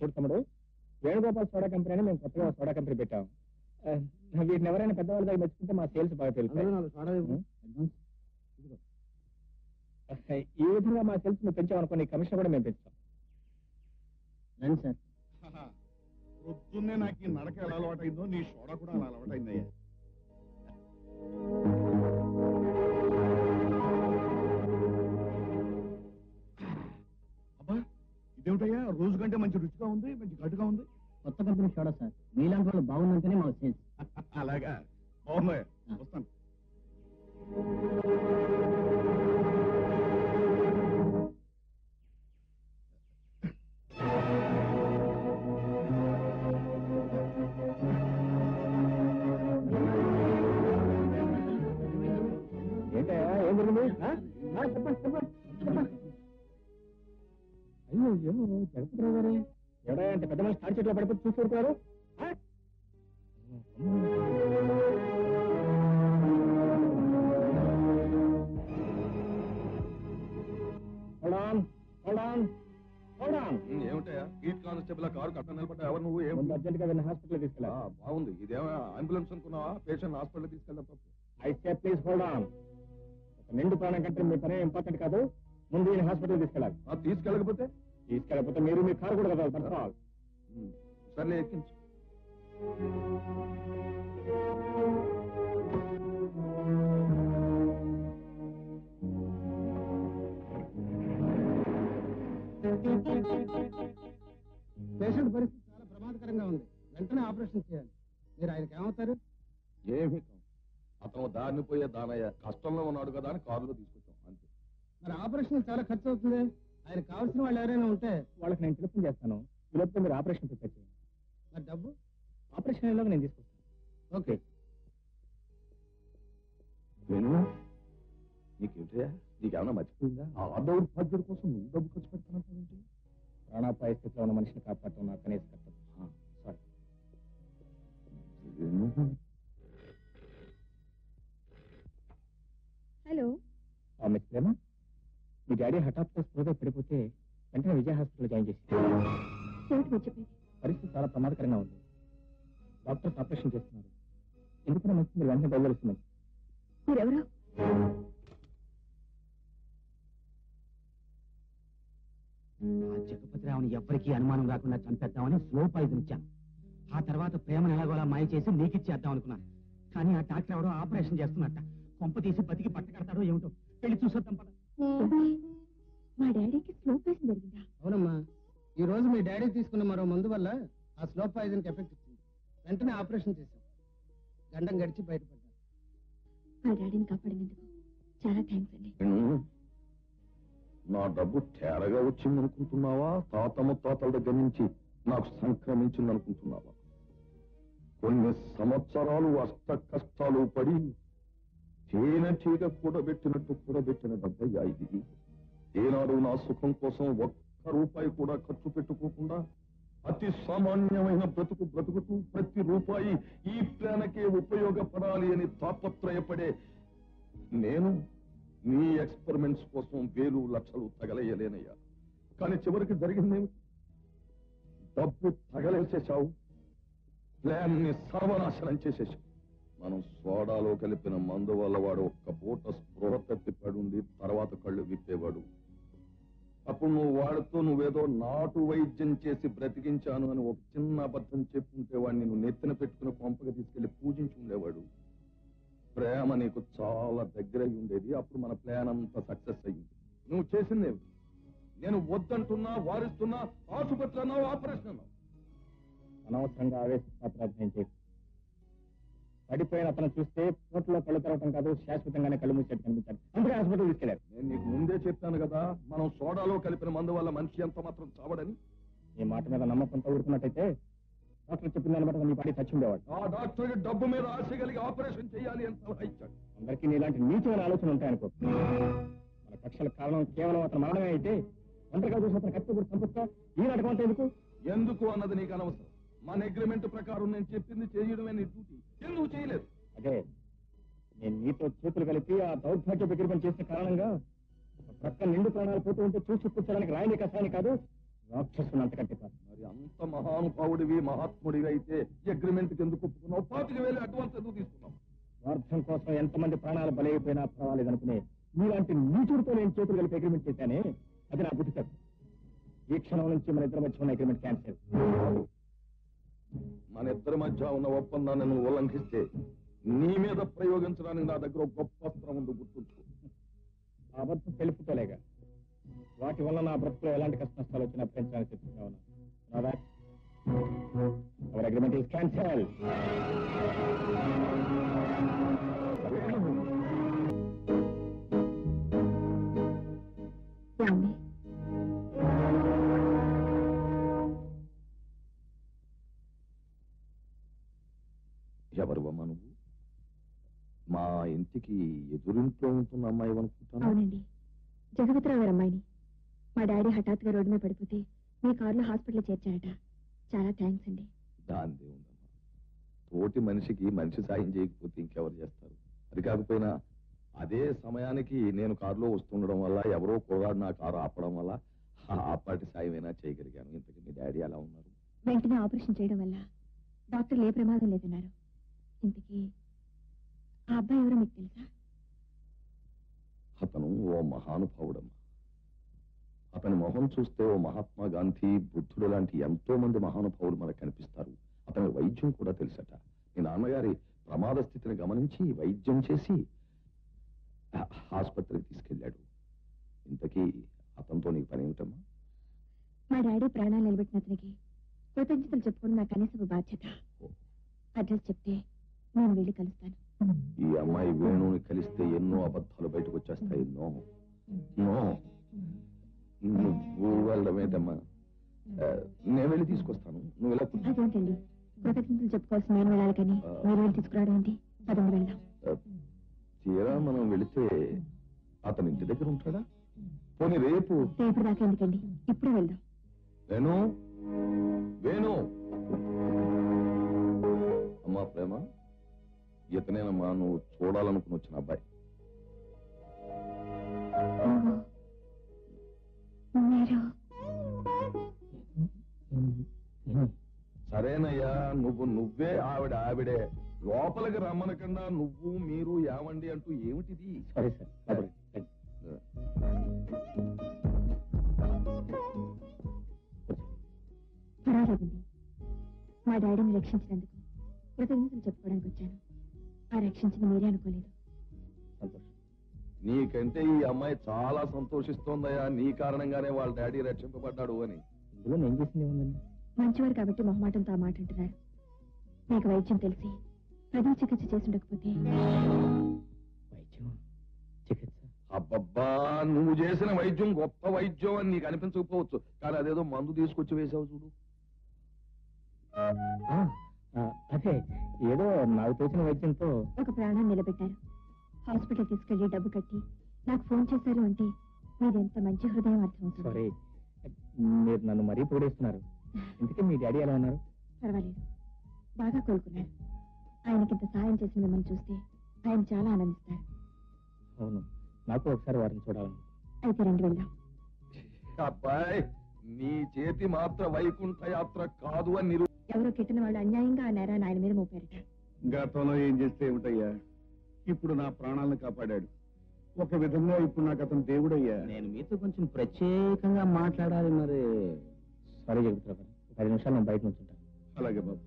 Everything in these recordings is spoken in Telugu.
చూడు తమ్ముడు, వేణుగోపాల్ సోడా కంపెనీ అని మేము కొత్తగా సోడా కంపెనీ పెట్టాం. వీటిని ఎవరైనా పెద్దవాళ్ళ దగ్గర మెచ్చుకుంటే మా సేల్స్ బాగా పెరుగుతాయి. ఈ విధంగా మా సేల్స్ మేము పెంచామనుకో, కమిషన్ కూడా మేము పెంచాం. రండి సార్. పొద్దున్నే నాకు ఈ నడక ఎలా అలవాటైందో నీ సోడా కూడా అలా అలవాటైందయ్యా. అబ్బా, ఇదేమిటయ్యా రోజు కంటే మంచి రుచిగా ఉంది, మంచి ఘాటుగా ఉంది. కొత్త కంపెనీ సోడా సార్, మీలాంటి వాళ్ళు బాగుందంటేనే మాకు సేల్స్. అలాగా, బాగున్నాయా? వస్తాను. ఏంటయ్యా, ఏం జరిగింది? చెప్పండి చెప్పండి. అయ్యో జగపతిరావు గారే ఎవడా అంటే పెద్ద మనిషి తాడి చెట్లో పడిపోయి చూసుకుంటున్నారు. ఏమిటయా హీట్ కానిస్టేబుల్ కారు కట్ట నిలబడ్డా? ఎవరు నువ్వు? అర్జెంట్ గా వెళ్ళిన హాస్పిటల్ తీసుకెళ్ళా. బాగుంది, ఇదేమో అంబులెన్స్ అనుకున్నావా? పేషెంట్ హాస్పిటల్ తీసుకెళ్ళా తప్పు. అయితే ప్లీజ్ హోల్డ్ ఆన్. ఒక నిండు ప్రాణం కంటే మీ పని ఇంపార్టెంట్ కాదు. ముందు ఈయన హాస్పిటల్ తీసుకెళ్ళాలి. తీసుకెళ్ళకపోతే మీరు మీ కారు కూడా కదా. సర్లే, ఎక్కించు. పేషెంట్ పరిస్థితి చాలా ప్రమాదకరంగా ఉంది. వెంటనే ఆపరేషన్ చేయాలి. మీరు ఆయనకి ఏమవుతారు? ఏమి అతను దారిని పోయే దానయ్య, కష్టంలో ఉన్నాడు కదా అని కారులో తీసుకొచ్చాం అంతే. మరి ఆపరేషన్ చాలా ఖర్చు అవుతుంది. ఆయన కావాల్సిన వాళ్ళు ఎవరైనా ఉంటే వాళ్ళకి నేను టెలిఫోన్ చేస్తాను. ఈ లోపల మీరు ఆపరేషన్ ప్రిపేర్ చేయండి. మరి డబ్బు ఆపరేషన్ అయ్యేలాగా నేను తీసుకొస్తాను. ఓకే. నీకేమిటయా, నీకేమన్నా మర్చిపోయిందా? ఆ దౌడు బాధ్యత కోసం నువ్వు డబ్బు ఖర్చు పెడతానంటే ప్రాణాపాయ స్థితిలో ఉన్న మనిషిని కాపాడటం నా కనీస కర్తవ్యం. సారీ. హలో మిస్ ప్రేమ, మీ డాడీ హఠాత్తుగా స్పృహగా పడిపోతే వెంటనే విజయ హాస్పిటల్ జాయిన్ చేసి పరిస్థితి చాలా ప్రమాదకరంగా ఉంది. డాక్టర్స్ ఆపరేషన్ చేస్తున్నారు. ఎందుకన్నా మంచి మీరు వెంటనే బయలుదేరుతున్నారు. మీరెవరు? జగపతిరావుని ఎవ్వరికీ అనుమానం రాకుండా చంపేద్దామని స్లో పాయిజన్ ఇచ్చాను. ఆ తర్వాత ప్రేమను ఎలాగోలా మాయ చేసి నీకిచ్చేద్దాం అనుకున్నాను. కానీ ఆ డాక్టర్ ఎవడో ఆపరేషన్ చేస్తున్నట్ట. కొంప తీసి బతికి పట్టకడతాడో ఏమిటో. వెళ్ళి చూసొద్దాం పద. మా డాడీకి స్లో పాయిజన్ జరిగిందా? అవునమ్మా, ఈ రోజు మీ డాడీ తీసుకున్న మరో మందు వల్ల ఆ స్లో పాయిజన్ కి ఎఫెక్ట్ ఇచ్చింది. వెంటనే ఆపరేషన్ చేశాం. గండం గడిచి బయటపడ్డారు. మా డాడీని కాపాడినందుకు చాలా థ్యాంక్స్ అండి. నా డబ్బు తేరగా వచ్చిందనుకుంటున్నావా? తాత ముత్తాతల దగ్గర నుంచి నాకు సంక్రమించిందనుకుంటున్నావా? కొన్ని సంవత్సరాలు అష్ట కష్టాలు పడి తేనెటీగ కూడబెట్టిన డబ్బయ్యా ఇది. ఏనాడు నా సుఖం కోసం ఒక్క రూపాయి కూడా ఖర్చు పెట్టుకోకుండా అతి సామాన్యమైన బ్రతుకుతూ ప్రతి రూపాయి ఈ ప్లాన్కే ఉపయోగపడాలి అని తాపత్రయపడే నేను నీ ఎక్స్పెరిమెంట్స్ కోసం వేలు లక్షలు తగలేయలేనయ్యా. కానీ చివరికి జరిగిందేమి? డబ్బు తగలేసేశావు, ప్లాన్ ని సర్వనాశనం చేసేశావు. మనం సోడాలో కలిపిన మందు వల్ల వాడు ఒక్క పూట స్పృహ తప్పి పడుండి తర్వాత కళ్ళు విప్పేవాడు. అప్పుడు నువ్వేదో నాటు వైద్యం చేసి బ్రతికించాను అని ఒక చిన్న అబద్ధం చెప్పుంటే వాడిని నువ్వు నెత్తిన పెట్టుకుని కొంపగా తీసుకెళ్లి పూజించి ఉండేవాడు. ప్రేమ నీకు చాలా దగ్గర ఉండేది. అప్పుడు మన ప్లాన్ అంతా సక్సెస్ అయ్యింది. నువ్వు చేసిందేమి? నేను వద్దంటున్నా, వారిస్తున్నా, ఆసుపత్రి అన్నావు, ఆపరేషన్ అన్నావు. అనవసరంగా ఆవేశపాత్రాభినయం చేసి పడిపోయిన అతను చూస్తే కోట్లో కళ్ళు తెరవటం కాదు, శాశ్వతంగానే కళ్ళు మూసేట్టు కనిపించాడు. అందుకే హాస్పిటల్ తీసుకెళ్లారు. నేను నీకు ముందే చెప్పాను కదా, మనం సోడాలో కలిపిన మందు వల్ల మనిషి ఎంత మాత్రం చావడని. ఈ మాట మీద నమ్మకంతో ఊరుకున్నట్టయితే డాక్టర్ చెప్పిన దాన్ని బట్టి నీ పాటి చచ్చి ఉండేవాడు. ఆ డాక్టర్ డబ్బు మీద ఆశ కలిగి ఆపరేషన్ చేయాలి అని సలహా ఇచ్చాడు. అందరికీ నీలాంటి నీచమైన ఆలోచన ఉంటాయనుకో. మన కక్షల కారణం కేవలం అతను మరణమే అయితే ఒంటరిగా చూసి అతను కత్తి కూడా చంపుతా ఈ నాటకం అంటే ఎందుకు అన్నది నీకు అనవసరం. మన అగ్రిమెంట్ ప్రకారం నేను చెప్పింది చేయడమే నీ డ్యూటీ. ఎందుకు చేయలేదు? అదే నేను నీతో చేతులు కలిపి ఆ దౌర్భాగ్య అగ్రిమెంట్ చేసిన కారణంగా ప్రక్క నిండు ప్రాణాలు పోతూ ఉంటే చూసి కూర్చోడానికి రాయని కసాని కాదు, రాక్షసుని అంతకంటే కాదు. మరి అంత మహానుభావుడివి మహాత్ముడివి అయితే అగ్రిమెంట్కి ఎందుకు ఒప్పుకున్నావు? 25,000 అడ్వాన్స్ ఎందుకు తీసుకున్నావు? స్వార్థం కోసం ఎంతమంది ప్రాణాలు బలైపోయినా పర్వాలేదనుకునే మీలాంటి నీచుడితో నేను చేతులు కలిపి అగ్రిమెంట్ చేశానే, అది నా బుద్ధి తప్పు. ఈ క్షణం నుంచి మన ఇద్దరి మధ్య ఉన్న అగ్రిమెంట్ క్యాన్సిల్. మన ఇద్దరి మధ్య ఉన్న ఒప్పందాన్ని నువ్వు ఉల్లంఘిస్తే నీ మీద ప్రయోగించడానికి నా దగ్గర ఒక గొప్ప అస్త్రం ఉంది, గుర్తుంచుకో. అబద్ధం తెలుపుకోలేగా, వాటి వల్ల నా బ్రతుకులో ఎలాంటి కష్ట నష్టాలు వచ్చినా పెంచాలని చెప్తున్నా ఉన్నాను. Our agreement is cancel. ఎవరువమ్మా నువ్వు? మా ఇంటికి ఎదురింట్లో ఉంటున్న అమ్మాయి అనుకుంటాను. అవునండి, జగపతిరావు గారు అమ్మాయిని. మా డాడీ హఠాత్తుగా రోడ్డు మీద పడిపోతే మీ కారులో హాస్పిటల్ చేర్చారట. చాలా థ్యాంక్స్ అండి. దాందే ఉందమ్మా, తోటి మనిషికి మనిషి సాయం చేయకపోతే ఇంకెవరు చేస్తారు? అది కాకపోయినా అదే సమయానికి నేను కారులో వస్తుండడం వల్ల ఎవరో కుర్రాడు నా కారు ఆపడం వల్ల ఆపాటి సాయమైనా చేయగలిగాను. ఇంతకీ మీ డాడీ ఎలా ఉన్నారు? వెంటనే ఆపరేషన్ చేయడం వల్ల డాక్టర్లు ఏ ప్రమాదం లేదన్నారు. ఇంతకీ ఆ అబ్బాయి ఎవరో మీకు తెలుసా? అతను ఓ మహానుభావుడమ్మా. అతని మొహం చూస్తే ఓ మహాత్మా గాంధీ, బుద్ధుడు లాంటి ఎంతో మంది మహానుభావులు మనకు కనిపిస్తారు. అతని వైద్యం కూడా తెలుసట. మీ నాన్నగారి ప్రమాద స్థితిని గమనించి వైద్యం చేసి ఆసుపత్రికి తీసుకెళ్లాడు. ఇంతకీ అతనితో నీకు పని ఏమిటమ్మా? మా డాడీ ప్రాణాలు నిలబెట్టిన అతనికి కృతజ్ఞతలు చెప్పుకోవడం నా కనీసపు బాధ్యత. అడ్రస్ చెప్తే నేను వెళ్ళి కలుస్తాను. ఈ అమ్మాయి వేణుని కలిస్తే ఎన్నో అబద్ధాలు బయటకు వచ్చేస్తాయి. నో నో, నువ్వు వెళ్ళడమేటమ్మా, నేను వెళ్ళి తీసుకొస్తాను. నువ్వు ఇలా అదేంటండి, కృతజ్ఞతలు చెప్పుకోవాల్సిన నేను వెళ్ళాలి కానీ మీరు వెళ్ళి తీసుకురావడం ఏంటి? పదండి వెళ్దాం. తీరా మనం వెళితే అతని ఇంటి దగ్గర ఉంటాడా? పోనీ రేపు దాకా ఎందుకండి, ఇప్పుడే వెళ్దాం. వేణు, వేణు. అమ్మా ప్రేమ, ఇతనేనమ్మా నువ్వు చూడాలనుకుని వచ్చిన అబ్బాయి. సరేనయ్యా, నువ్వే ఆవిడే. లోపలికి రమ్మనకుండా నువ్వు మీరు ఏమండి అంటూ ఏమిటిది? సరే సార్. పర్వాలేదండి, మా డాడీని రక్షించినందుకు కృతజ్ఞతలు చెప్పుకోవడానికి వచ్చాను. ఆ రక్షించింది మీరే అనుకోలేదు. సంతోషం. నీకంటే ఈ అమ్మాయి చాలా సంతోషిస్తోందయ్యా, నీ కారణంగానే వాళ్ళ డాడీ రక్షింపబడ్డాడు అని. ఇందులో నేను చేసింది ఏముందండి? మంచివారు కాబట్టి మొహమాటంతో ఆ మాట అంటున్నారు. మీకు వైద్యం తెలిసి ప్రజలు చికిత్స చేసి ఉండకపోతే. వైద్యం, చికిత్స? అబ్బబ్బా, నువ్వు చేసిన వైద్యం గొప్ప వైద్యం అని నీకు అనిపించకపోవచ్చు, కానీ అదేదో మందు తీసుకొచ్చి వేసావు చూడు. అదే ఏదో నాకు తోచిన వైద్యంతో ఒక ప్రాణాన్ని నిలబెట్టారు. హాస్పిటల్ తీసుకెళ్లి డబ్బు కట్టి నాకు ఫోన్ చేశారు అంటే మీదెంత మంచి హృదయం అర్థమవుతుంది. సారీ, మీరు నన్ను మరీ పొగిడేస్తున్నారు. ఇంతకీ మీ డాడీ ఎలా ఉన్నారు? పర్వాలేదు, బాగా కోలుకున్నారు. ఆయనకింత సాయం చేసిన మిమ్మల్ని చూస్తే ఆయన చాలా ఆనందిస్తారు. అవును, నాకు ఒకసారి వారిని చూడాలను. అయితే రండి వెళ్దాం. అబ్బాయి, నీ చేతి మాత్ర వైకుంఠ యాత్ర కాదు అని ఎవరో కిట్టిన వాళ్ళు అన్యాయంగా ఆ నేరాన్ని ఆయన మీద మోపారట. గతంలో ఏం చేస్తే ఏమిటయ్యా, ఇప్పుడు నా ప్రాణాలను కాపాడాడు. ఒక విధంగా ఇప్పుడు నాకు అతను దేవుడయ్యా. నేను మీతో కొంచెం ప్రత్యేకంగా మాట్లాడాలి. మరి సారీ జగపతిరావు గారు, ఒక 5 నిమిషాలు నేను బయట నుంచి ఉంటాను. అలాగే బాబు.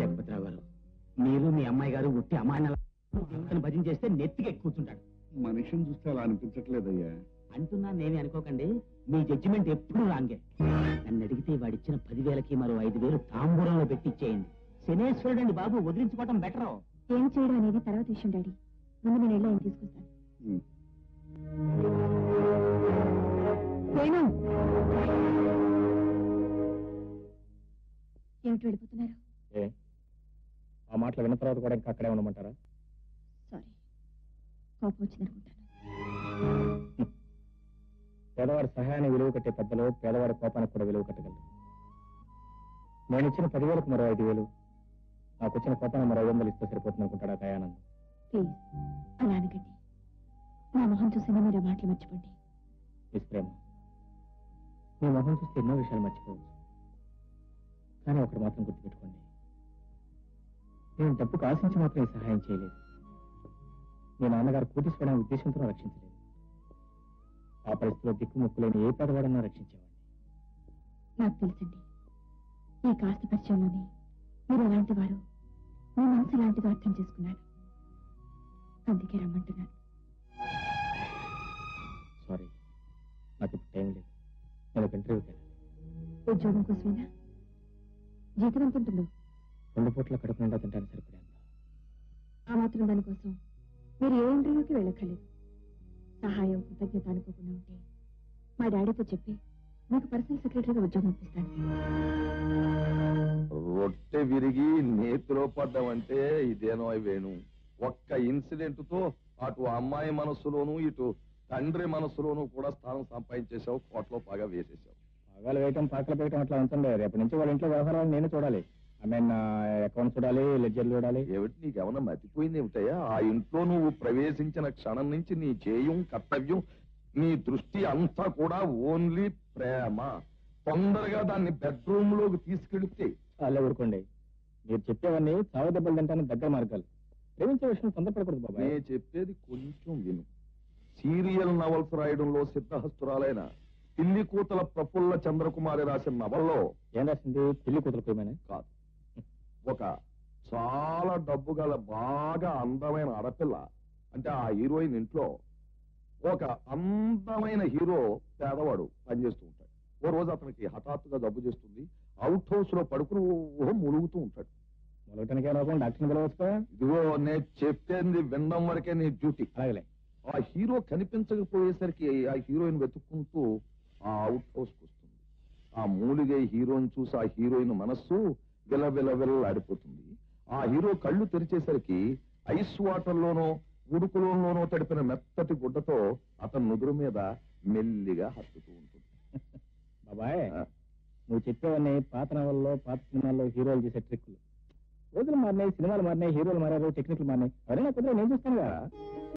జగపతిరావు గారు, మీరు మీ అమ్మాయి గారు ఉట్టి అమ్మాయిని భజన చేస్తే నెత్తికి ఎక్కువ కూర్చుంటాడు. మనిషిని చూస్తే అలా అనిపించట్లేదయ్యా. అంటున్నా నేనే అనుకోకండి, మీ జడ్జిమెంట్ ఎప్పుడు రాంగే. నన్ను అడిగితే వాడిచ్చిన 10,000కి మరో 5,000 తాంబూలంలో పెట్టి ఇచ్చేయండి. శనేశ్వరుడు అండి బాబు, వదిలించుకోవటం బెటర్. ఏం చేయడం అనేది తర్వాత విషయం డాడీ. ముందు నేను వెళ్ళి ఆయన తీసుకొస్తాను. వేణు, ఏమిటి వెళ్ళిపోతున్నారు? ఆ మాటలు విన్న తర్వాత కూడా ఇంకా అక్కడే ఉండమంటారా? సారీ, కోపం వచ్చిందనుకుంటాను. పేదవాడి సహాయాన్ని విలువ కట్టే పెద్దలు పేదవాడి కోపానికి కూడా విలువ కట్టగలరు. నేను ఇచ్చిన 10,000కు మరో 5,000, నాకు వచ్చిన కోపాన్ని మరో 500 ఇస్తే సరిపోతుంది అనుకుంటాడా దయానంద్? ప్లీజ్ అలా అనకండి. నా మొహం చూసినా మీరు ఆ మాటలు మర్చిపోండి. మిస్ ప్రేమ, మీ మొహం చూస్తే ఎన్నో విషయాలు మర్చిపోవచ్చు. కానీ ఒకటి మాత్రం గుర్తుపెట్టుకోండి, నేను డబ్బుకు ఆశించి మాత్రం ఈ సహాయం చేయలేదు. మీ నాన్నగారు కోటీశ్వరాన్ని ఉద్దేశంతో రక్షించలేదు. ఆ పరిస్థితిలో దిక్కుముక్కులేని ఏ పేదవాడన్నా రక్షించేవాడిని. నాకు తెలుసండి, ఈ కాస్త పరిచయంలోనే మీరు ఎలాంటి వారు, మీ మనసు ఎలాంటిదో అర్థం చేసుకున్నాను. అందుకే రమ్మంటున్నాను. సారీ, నాకు ఇప్పుడు టైం లేదు. నేను ఒక ఇంటర్వ్యూకి వెళ్ళాలి. ఉద్యోగం కోసమేనా? జీతం ఎంత ఉంటుందో? 2 పూట్ల కడుపు నిండా తింటాను సరిపడేంత. ఆ మాత్రం దానికోసం మీరు ఏ ఇంటర్వ్యూకి వెళ్ళక్కర్లేదు. సహాయం కృతజ్ఞత అనుకోకుండా ఉంటే మా డాడీతో చెప్పి మీకు పర్సనల్ సెక్రటరీగా ఉద్యోగం ఇప్పిస్తాను. రొట్టె విరిగి నేతిలో పడ్డామంటే ఇదేనో వేణు. ఒక్క ఇన్సిడెంట్ తో అటు అమ్మాయి మనసులోను ఇటు తండ్రి మనసులోను కూడా స్థానం సంపాదించేశావు, కోట్లో బాగా వేసేసావు. పగాలు వేయటం, పాకలు వేయటం అట్లా ఉంచండి. రేపటి నుంచి వాళ్ళ ఇంట్లో వ్యవహారాలు నేను చూడాలి. ఐ మీన్ అకౌంట్ చూడాలి, లెడ్జర్ చూడాలి. ఏమిటి నీకేమన్నా మతిపోయింది ఏమిటయ్యా? ఆ ఇంట్లో నువ్వు ప్రవేశించిన క్షణం నుంచి నీ చేయం కర్తవ్యం నీ దృష్టి అంతా కూడా ఓన్లీ ప్రేమ. తొందరగా దాన్ని బెడ్రూమ్ లోకి తీసుకెళ్తే అలా ఊరుకోండి. మీరు చెప్పేవన్నీ చావు దెబ్బలు తింటాను దగ్గర మార్గాలు. ప్రేమించే విషయం తొందరపడకూడదు బాబాయ్. నేను చెప్పేది కొంచెం విను. సీరియల్ నవల్స్ రాయడంలో సిద్ధహస్తురాలైన పిల్లి కూతల ప్రఫుల్ల చంద్రకుమారి రాసిన నవల్లో ఏం రాసింది? పిల్లి కూతురు ప్రేమనే కాదు, ఒక చాలా డబ్బు గల బాగా అందమైన ఆడపిల్ల, అంటే ఆ హీరోయిన్ ఇంట్లో ఒక అందమైన హీరో పేదవాడు పనిచేస్తూ ఉంటాడు. ఓ రోజు అతనికి హఠాత్తుగా జబ్బు చేస్తుంది. అవుట్ హౌస్ లో పడుకుని ములుగుతూ ఉంటాడు. మొదలటానికి లోపం డాక్టర్ని పిలవచ్చుగా. ఇదిగో నేను చెప్పేది వినడం వరకే నీ డ్యూటీ. అలాగే. ఆ హీరో కనిపించకపోయేసరికి ఆ హీరోయిన్ వెతుక్కుంటూ ఆ అవుట్ హౌస్ కు వస్తుంది. ఆ మూలిగే హీరోని చూసి ఆ హీరోయిన్ మనస్సు విలవిలవిల్లాడిపోతుంది. ఆ హీరో కళ్ళు తెరిచేసరికి ఐస్ వాటర్ లోనో ఉడుకులోనో తడిపిన మెత్తటి గుడ్డతో అతని నుదురు మీద మెల్లిగా హత్తుతూ ఉంటుంది. బాబాయ్, నువ్వు చెప్పేవన్నీ పాత నవల్లో, పాత సినిమాల్లో హీరోలు చేసే ట్రిక్లు. రోజులు మారినాయి, సినిమాలు మారినాయి, హీరోలు మారారు, టెక్నిక్లు మారినాయి. అవన్నీ నాకు కుదిరే నేను చూస్తానుగా.